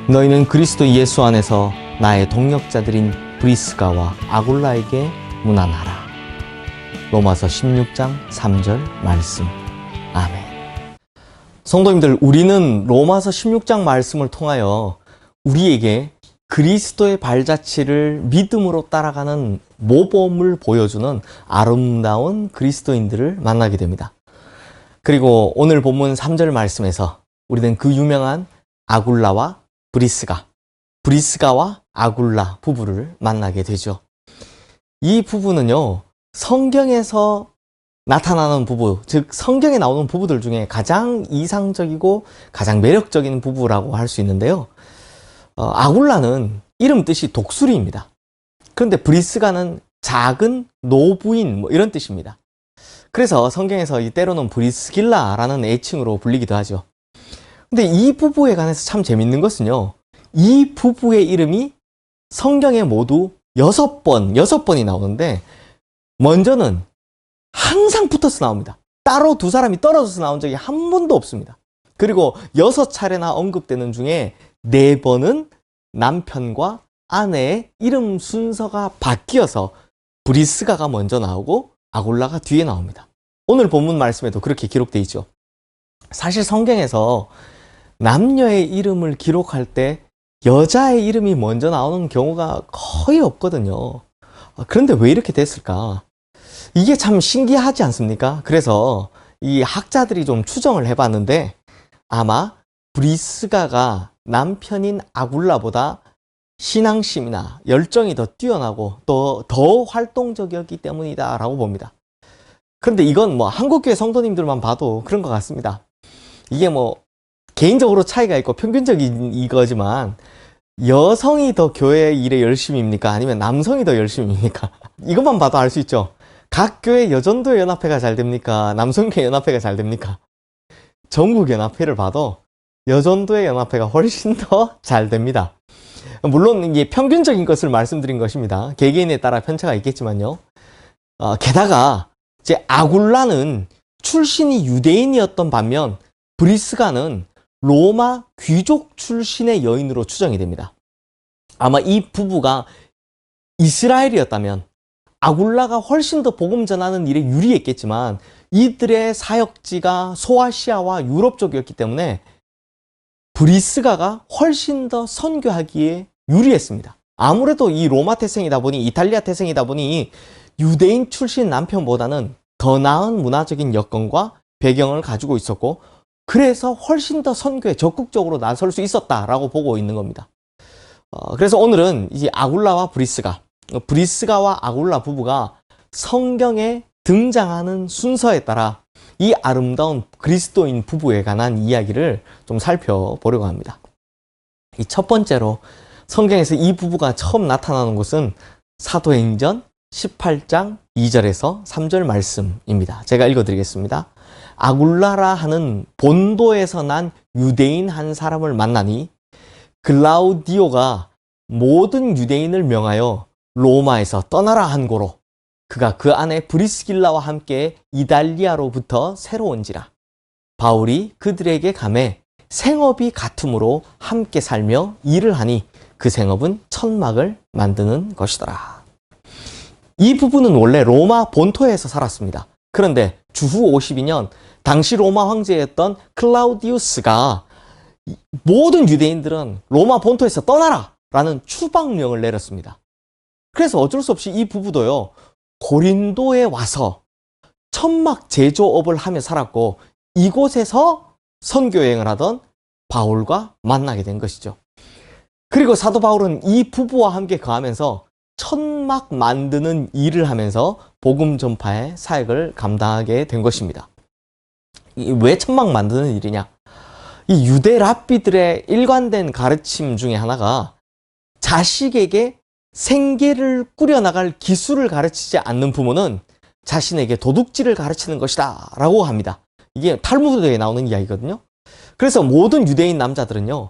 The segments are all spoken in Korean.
너희는 그리스도 예수 안에서 나의 동역자들인 브리스가와 아굴라에게 문안하라. 로마서 16장 3절 말씀. 아멘. 성도님들, 우리는 로마서 16장 말씀을 통하여 우리에게 그리스도의 발자취를 믿음으로 따라가는 모범을 보여주는 아름다운 그리스도인들을 만나게 됩니다. 그리고 오늘 본문 3절 말씀에서 우리는 그 유명한 아굴라와 브리스가와 아굴라 부부를 만나게 되죠. 이 부부는요, 성경에서 나타나는 부부, 즉 성경에 나오는 부부들 중에 가장 이상적이고 가장 매력적인 부부라고 할 수 있는데요. 아굴라는 이름 뜻이 독수리입니다. 그런데 브리스가는 작은 노부인 이런 뜻입니다. 그래서 성경에서 때로는 브리스길라라는 애칭으로 불리기도 하죠. 근데 이 부부에 관해서 참 재밌는 것은요, 이 부부의 이름이 성경에 모두 6번이 나오는데, 먼저는 항상 붙어서 나옵니다. 따로 두 사람이 떨어져서 나온 적이 한 번도 없습니다. 그리고 6차례나 언급되는 중에 4번은 남편과 아내의 이름 순서가 바뀌어서 브리스가가 먼저 나오고 아굴라가 뒤에 나옵니다. 오늘 본문 말씀에도 그렇게 기록되어 있죠. 사실 성경에서 남녀의 이름을 기록할 때 여자의 이름이 먼저 나오는 경우가 거의 없거든요. 그런데 왜 이렇게 됐을까? 이게 참 신기하지 않습니까? 그래서 이 학자들이 좀 추정을 해봤는데, 아마 브리스가가 남편인 아굴라보다 신앙심이나 열정이 더 뛰어나고 또 더 활동적이었기 때문이다라고 봅니다. 그런데 이건 한국교회 성도님들만 봐도 그런 것 같습니다. 이게 개인적으로 차이가 있고 평균적인 이거지만, 여성이 더 교회 일에 열심입니까? 아니면 남성이 더 열심입니까? 이것만 봐도 알 수 있죠. 각 교회 여전도회 연합회가 잘 됩니까? 남성교회 연합회가 잘 됩니까? 전국 연합회를 봐도 여전도회 연합회가 훨씬 더 잘 됩니다. 물론 이게 평균적인 것을 말씀드린 것입니다. 개개인에 따라 편차가 있겠지만요. 게다가 이제 아굴라는 출신이 유대인이었던 반면 브리스가는 로마 귀족 출신의 여인으로 추정이 됩니다. 아마 이 부부가 이스라엘이었다면 아굴라가 훨씬 더 복음 전하는 일에 유리했겠지만, 이들의 사역지가 소아시아와 유럽 쪽이었기 때문에 브리스가가 훨씬 더 선교하기에 유리했습니다. 아무래도 이 로마 태생이다 보니, 이탈리아 태생이다 보니 유대인 출신 남편보다는 더 나은 문화적인 여건과 배경을 가지고 있었고, 그래서 훨씬 더 선교에 적극적으로 나설 수 있었다라고 보고 있는 겁니다. 그래서 오늘은 이제 아굴라와 브리스가와 아굴라 부부가 성경에 등장하는 순서에 따라 이 아름다운 그리스도인 부부에 관한 이야기를 좀 살펴보려고 합니다. 이 첫 번째로 성경에서 이 부부가 처음 나타나는 곳은 사도행전 18장 2절에서 3절 말씀입니다. 제가 읽어드리겠습니다. 아굴라라 하는 본도에서 난 유대인 한 사람을 만나니 글라우디오가 모든 유대인을 명하여 로마에서 떠나라 한 고로 그가 그 안에 브리스길라와 함께 이달리아로부터 새로 온지라. 바울이 그들에게 가매 생업이 같으므로 함께 살며 일을 하니 그 생업은 천막을 만드는 것이더라. 이 부부는 원래 로마 본토에서 살았습니다. 그런데 주후 52년 당시 로마 황제였던 클라우디우스가 모든 유대인들은 로마 본토에서 떠나라 라는 추방령을 내렸습니다. 그래서 어쩔 수 없이 이 부부도요, 고린도에 와서 천막 제조업을 하며 살았고, 이곳에서 선교여행을 하던 바울과 만나게 된 것이죠. 그리고 사도 바울은 이 부부와 함께 거하면서 천막 만드는 일을 하면서 복음 전파의 사역을 감당하게 된 것입니다. 왜 천막 만드는 일이냐? 이 유대 랍비들의 일관된 가르침 중에 하나가 자식에게 생계를 꾸려나갈 기술을 가르치지 않는 부모는 자신에게 도둑질을 가르치는 것이다 라고 합니다. 이게 탈무드에 나오는 이야기거든요. 그래서 모든 유대인 남자들은요,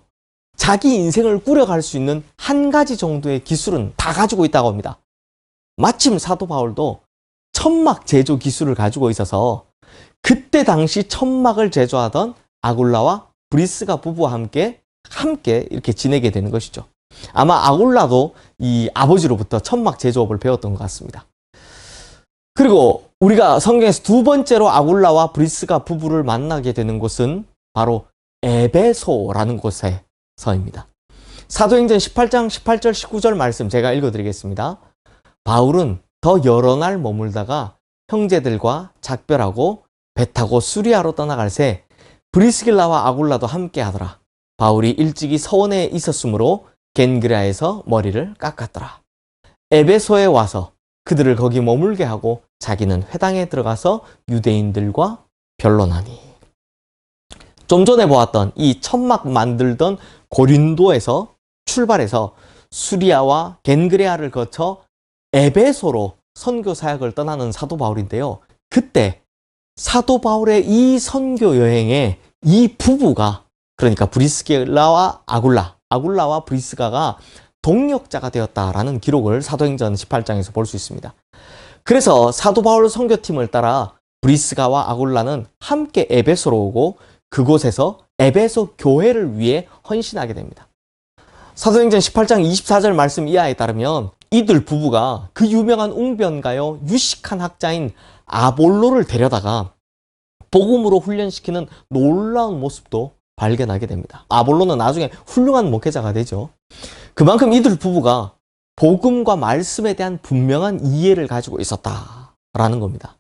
자기 인생을 꾸려갈 수 있는 한 가지 정도의 기술은 다 가지고 있다고 합니다. 마침 사도 바울도 천막 제조 기술을 가지고 있어서 그때 당시 천막을 제조하던 아굴라와 브리스가 부부와 함께 함께 이렇게 지내게 되는 것이죠. 아마 아굴라도 이 아버지로부터 천막 제조업을 배웠던 것 같습니다. 그리고 우리가 성경에서 두 번째로 아굴라와 브리스가 부부를 만나게 되는 곳은 바로 에베소라는 곳에서입니다. 사도행전 18장 18절 19절 말씀 제가 읽어드리겠습니다. 바울은 더 여러 날 머물다가 형제들과 작별하고 배 타고 수리아로 떠나갈 새 브리스길라와 아굴라도 함께 하더라. 바울이 일찍이 서원에 있었으므로 겐그라에서 머리를 깎았더라. 에베소에 와서 그들을 거기 머물게 하고 자기는 회당에 들어가서 유대인들과 변론하니. 좀 전에 보았던 이 천막 만들던 고린도에서 출발해서 수리아와 겐그레아를 거쳐 에베소로 선교 사역을 떠나는 사도 바울인데요. 그때 사도 바울의 이 선교 여행에 이 부부가, 그러니까 브리스길라와 아굴라와 브리스가가 동역자가 되었다라는 기록을 사도행전 18장에서 볼 수 있습니다. 그래서 사도 바울 선교팀을 따라 브리스가와 아굴라는 함께 에베소로 오고 그곳에서 에베소 교회를 위해 헌신하게 됩니다. 사도행전 18장 24절 말씀 이하에 따르면 이들 부부가 그 유명한 웅변가요 유식한 학자인 아볼로를 데려다가 복음으로 훈련시키는 놀라운 모습도 발견하게 됩니다. 아볼로는 나중에 훌륭한 목회자가 되죠. 그만큼 이들 부부가 복음과 말씀에 대한 분명한 이해를 가지고 있었다라는 겁니다.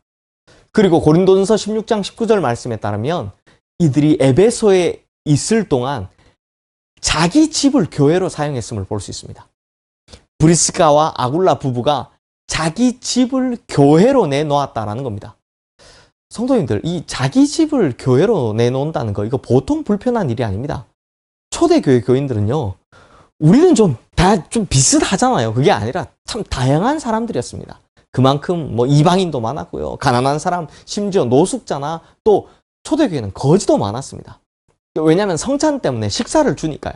그리고 고린도전서 16장 19절 말씀에 따르면 이들이 에베소에 있을 동안 자기 집을 교회로 사용했음을 볼 수 있습니다. 브리스가와 아굴라 부부가 자기 집을 교회로 내놓았다라는 겁니다. 성도님들, 이 자기 집을 교회로 내놓는다는 거, 이거 보통 불편한 일이 아닙니다. 초대교회 교인들은요, 우리는 좀 비슷하잖아요. 그게 아니라 참 다양한 사람들이었습니다. 그만큼 뭐 이방인도 많았고요. 가난한 사람, 심지어 노숙자나 또 초대교회는 거지도 많았습니다. 왜냐하면 성찬 때문에 식사를 주니까요.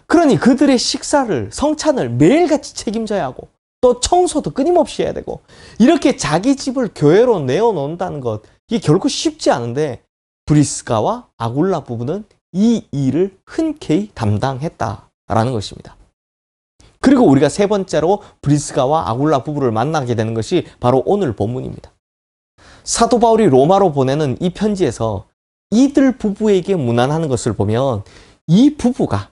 그러니 그들의 식사를, 성찬을 매일같이 책임져야 하고 또 청소도 끊임없이 해야 되고 이렇게 자기 집을 교회로 내어놓는다는 것, 이게 결코 쉽지 않은데 브리스가와 아굴라 부부는 이 일을 흔쾌히 담당했다라는 것입니다. 그리고 우리가 세 번째로 브리스가와 아굴라 부부를 만나게 되는 것이 바로 오늘 본문입니다. 사도 바울이 로마로 보내는 이 편지에서 이들 부부에게 문안하는 것을 보면 이 부부가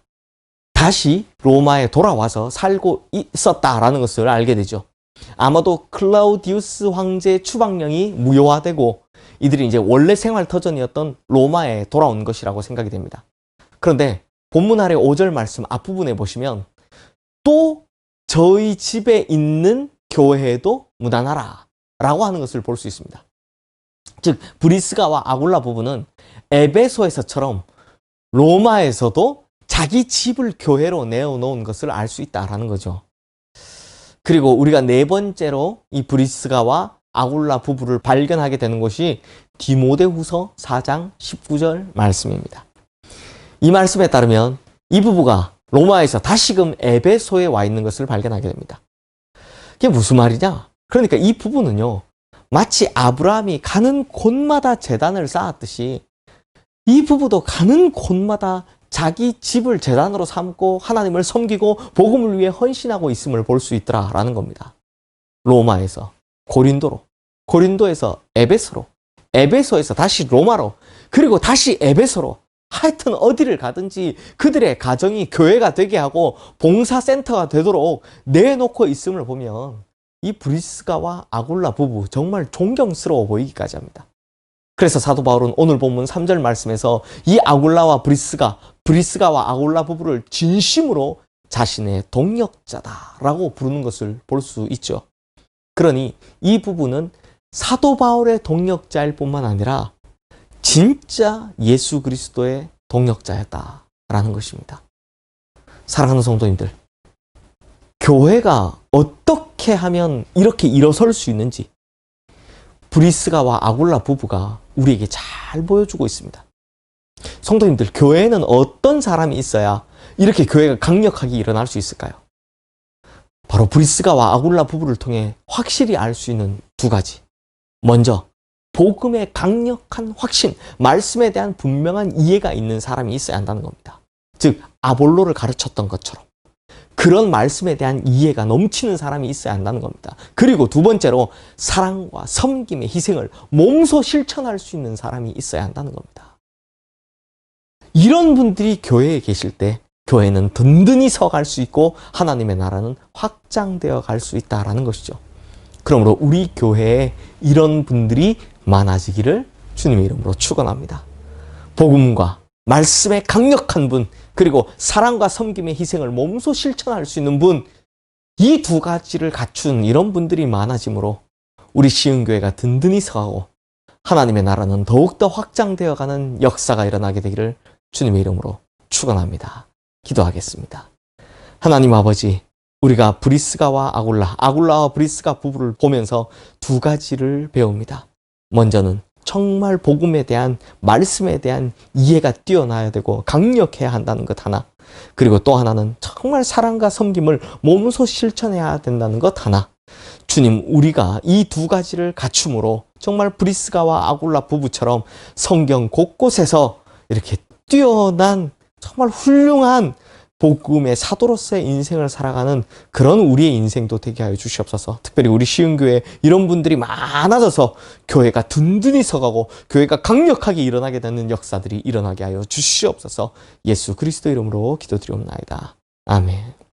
다시 로마에 돌아와서 살고 있었다라는 것을 알게 되죠. 아마도 클라우디우스 황제의 추방령이 무효화되고 이들이 이제 원래 생활 터전이었던 로마에 돌아온 것이라고 생각이 됩니다. 그런데 본문 아래 5절 말씀 앞부분에 보시면 또 저희 집에 있는 교회도 무난하라 라고 하는 것을 볼 수 있습니다. 즉 브리스가와 아굴라 부부는 에베소에서처럼 로마에서도 자기 집을 교회로 내어놓은 것을 알 수 있다라는 거죠. 그리고 우리가 네 번째로 이 브리스가와 아굴라 부부를 발견하게 되는 것이 디모데후서 4장 19절 말씀입니다. 이 말씀에 따르면 이 부부가 로마에서 다시금 에베소에 와 있는 것을 발견하게 됩니다. 이게 무슨 말이냐? 그러니까 이 부부는요, 마치 아브라함이 가는 곳마다 제단을 쌓았듯이 이 부부도 가는 곳마다 자기 집을 제단으로 삼고 하나님을 섬기고 복음을 위해 헌신하고 있음을 볼 수 있더라라는 겁니다. 로마에서 고린도로, 고린도에서 에베소로, 에베소에서 다시 로마로, 그리고 다시 에베소로, 하여튼 어디를 가든지 그들의 가정이 교회가 되게 하고 봉사센터가 되도록 내놓고 있음을 보면 이 브리스가와 아굴라 부부 정말 존경스러워 보이기까지 합니다. 그래서 사도 바울은 오늘 본문 3절 말씀에서 이 아굴라와 브리스가와 아굴라 부부를 진심으로 자신의 동역자다라고 부르는 것을 볼 수 있죠. 그러니 이 부부는 사도 바울의 동역자일 뿐만 아니라 진짜 예수 그리스도의 동역자였다라는 것입니다. 사랑하는 성도님들, 교회가 어떻게 하면 이렇게 일어설 수 있는지 브리스가와 아굴라 부부가 우리에게 잘 보여주고 있습니다. 성도님들, 교회에는 어떤 사람이 있어야 이렇게 교회가 강력하게 일어날 수 있을까요? 바로 브리스가와 아굴라 부부를 통해 확실히 알 수 있는 두 가지. 먼저 복음의 강력한 확신, 말씀에 대한 분명한 이해가 있는 사람이 있어야 한다는 겁니다. 즉 아볼로를 가르쳤던 것처럼 그런 말씀에 대한 이해가 넘치는 사람이 있어야 한다는 겁니다. 그리고 두 번째로 사랑과 섬김의 희생을 몸소 실천할 수 있는 사람이 있어야 한다는 겁니다. 이런 분들이 교회에 계실 때 교회는 든든히 서갈 수 있고 하나님의 나라는 확장되어 갈 수 있다라는 것이죠. 그러므로 우리 교회에 이런 분들이 많아지기를 주님의 이름으로 축원합니다. 복음과 말씀의 강력한 분, 그리고 사랑과 섬김의 희생을 몸소 실천할 수 있는 분, 이 두 가지를 갖춘 이런 분들이 많아지므로 우리 시흥교회가 든든히 서가고 하나님의 나라는 더욱더 확장되어가는 역사가 일어나게 되기를 주님의 이름으로 축원합니다. 기도하겠습니다. 하나님 아버지, 우리가 브리스가와 아굴라와 브리스가 부부를 보면서 두 가지를 배웁니다. 먼저는 정말 복음에 대한, 말씀에 대한 이해가 뛰어나야 되고 강력해야 한다는 것 하나, 그리고 또 하나는 정말 사랑과 섬김을 몸소 실천해야 된다는 것 하나. 주님, 우리가 이 두 가지를 갖춤으로 정말 브리스가와 아굴라 부부처럼 성경 곳곳에서 이렇게 뛰어난 정말 훌륭한 복음의 사도로서의 인생을 살아가는 그런 우리의 인생도 되게 하여 주시옵소서. 특별히 우리 시흥교회 이런 분들이 많아져서 교회가 든든히 서가고 교회가 강력하게 일어나게 되는 역사들이 일어나게 하여 주시옵소서. 예수 그리스도 이름으로 기도드리옵나이다. 아멘.